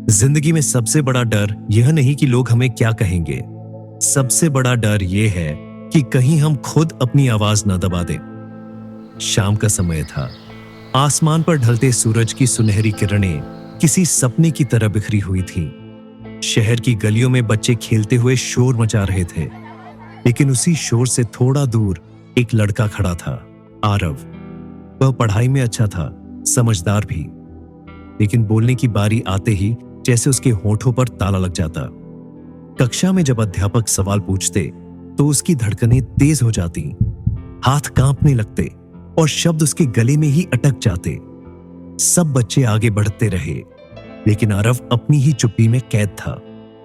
जिंदगी में सबसे बड़ा डर यह नहीं कि लोग हमें क्या कहेंगे, सबसे बड़ा डर यह है कि कहीं हम खुद अपनी आवाज न दबा दें। शाम का समय था। आसमान पर ढलते सूरज की सुनहरी किरणें किसी सपने की तरह बिखरी हुई थीं। शहर की गलियों में बच्चे खेलते हुए शोर मचा रहे थे, लेकिन उसी शोर से थोड़ा दूर एक लड़का खड़ा था, आरव। वह पढ़ाई में अच्छा था, समझदार भी, लेकिन बोलने की बारी आते ही जैसे उसके होठों पर ताला लग जाता। कक्षा में जब अध्यापक सवाल पूछते तो उसकी धड़कनें तेज हो जाती, हाथ कांपने लगते और शब्द उसके गले में ही अटक जाते। सब बच्चे आगे बढ़ते रहे, लेकिन आरव अपनी ही चुप्पी में कैद था।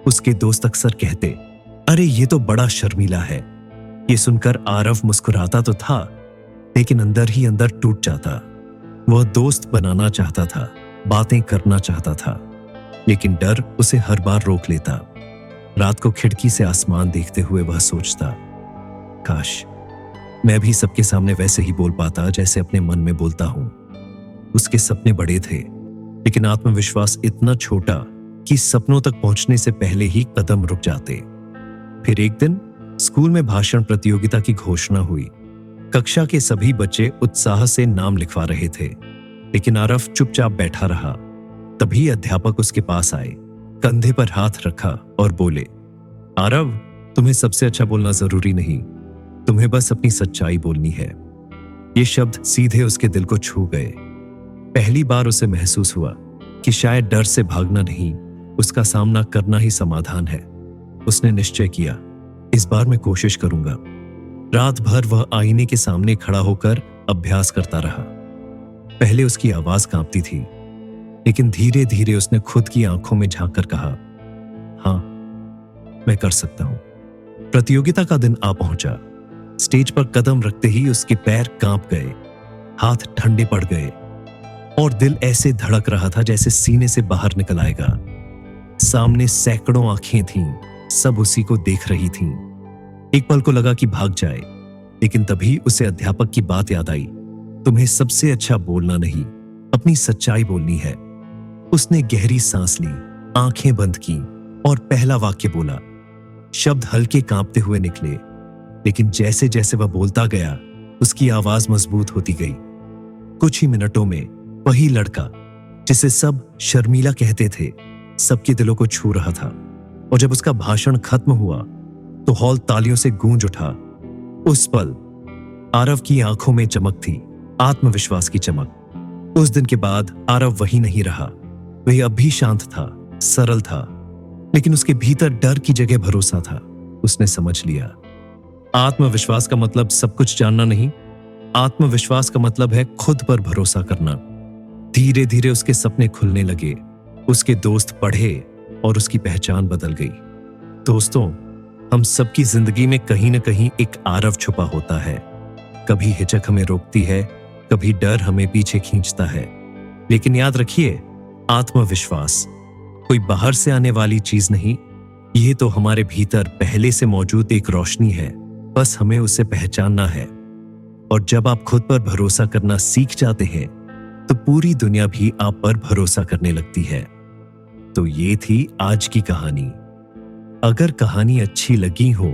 उसके दोस्त अक्सर कहते, अरे ये तो बड़ा शर्मीला है। ये सुनकर आरव मुस्कुराता तो था, लेकिन अंदर ही अंदर टूट जाता। वह दोस्त बनाना चाहता था, बातें करना चाहता था, लेकिन डर उसे हर बार रोक लेता। रात को खिड़की से आसमान देखते हुए वह सोचता, काश मैं भी सबके सामने वैसे ही बोल पाता जैसे अपने मन में बोलता हूं। उसके सपने बड़े थे, लेकिन आत्मविश्वास इतना छोटा कि सपनों तक पहुंचने से पहले ही कदम रुक जाते। फिर एक दिन स्कूल में भाषण प्रतियोगिता की घोषणा हुई। कक्षा के सभी बच्चे उत्साह से नाम लिखवा रहे थे, लेकिन आरव चुपचाप बैठा रहा। तभी अध्यापक उसके पास आए, कंधे पर हाथ रखा और बोले, आरव, तुम्हें सबसे अच्छा बोलना जरूरी नहीं, तुम्हें बस अपनी सच्चाई बोलनी है। ये शब्द सीधे उसके दिल को छू गए। पहली बार उसे महसूस हुआ कि शायद डर से भागना नहीं, उसका सामना करना ही समाधान है। उसने निश्चय किया, इस बार मैं कोशिश करूंगा। रात भर वह आईने के सामने खड़ा होकर अभ्यास करता रहा। पहले उसकी आवाज कांपती थी, लेकिन धीरे धीरे उसने खुद की आंखों में झांककर कहा, हां, मैं कर सकता हूं। प्रतियोगिता का दिन आ पहुंचा। स्टेज पर कदम रखते ही उसके पैर कांप गए, हाथ ठंडे पड़ गए और दिल ऐसे धड़क रहा था जैसे सीने से बाहर निकल आएगा। सामने सैकड़ों आंखें थीं, सब उसी को देख रही थीं। एक पल को लगा कि भाग जाए, लेकिन तभी उसे अध्यापक की बात याद आई, तुम्हें सबसे अच्छा बोलना नहीं, अपनी सच्चाई बोलनी है। उसने गहरी सांस ली, आंखें बंद की और पहला वाक्य बोला। शब्द हल्के कांपते हुए निकले, लेकिन जैसे जैसे वह बोलता गया उसकी आवाज मजबूत होती गई। कुछ ही मिनटों में वही लड़का जिसे सब शर्मीला कहते थे, सबके दिलों को छू रहा था। और जब उसका भाषण खत्म हुआ तो हॉल तालियों से गूंज उठा। उस पल आरव की आंखों में चमक थी, आत्मविश्वास की चमक। उस दिन के बाद आरव वही नहीं रहा। वह अब भी शांत था, सरल था, लेकिन उसके भीतर डर की जगह भरोसा था। उसने समझ लिया, आत्मविश्वास का मतलब सब कुछ जानना नहीं, आत्मविश्वास का मतलब है खुद पर भरोसा करना। धीरे धीरे उसके सपने खुलने लगे, उसके दोस्त बढ़े और उसकी पहचान बदल गई। दोस्तों, हम सबकी जिंदगी में कहीं ना कहीं एक आरव छुपा होता है। कभी हिचक हमें रोकती है, कभी डर हमें पीछे खींचता है, लेकिन याद रखिए, आत्मविश्वास कोई बाहर से आने वाली चीज नहीं, यह तो हमारे भीतर पहले से मौजूद एक रोशनी है, बस हमें उसे पहचानना है। और जब आप खुद पर भरोसा करना सीख जाते हैं तो पूरी दुनिया भी आप पर भरोसा करने लगती है। तो ये थी आज की कहानी। अगर कहानी अच्छी लगी हो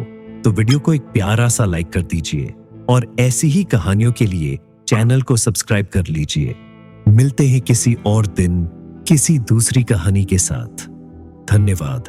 तो वीडियो को एक प्यारा सा लाइक कर दीजिए और ऐसी ही कहानियों के लिए चैनल को सब्सक्राइब कर लीजिए। मिलते हैं किसी और दिन किसी दूसरी कहानी के साथ। धन्यवाद।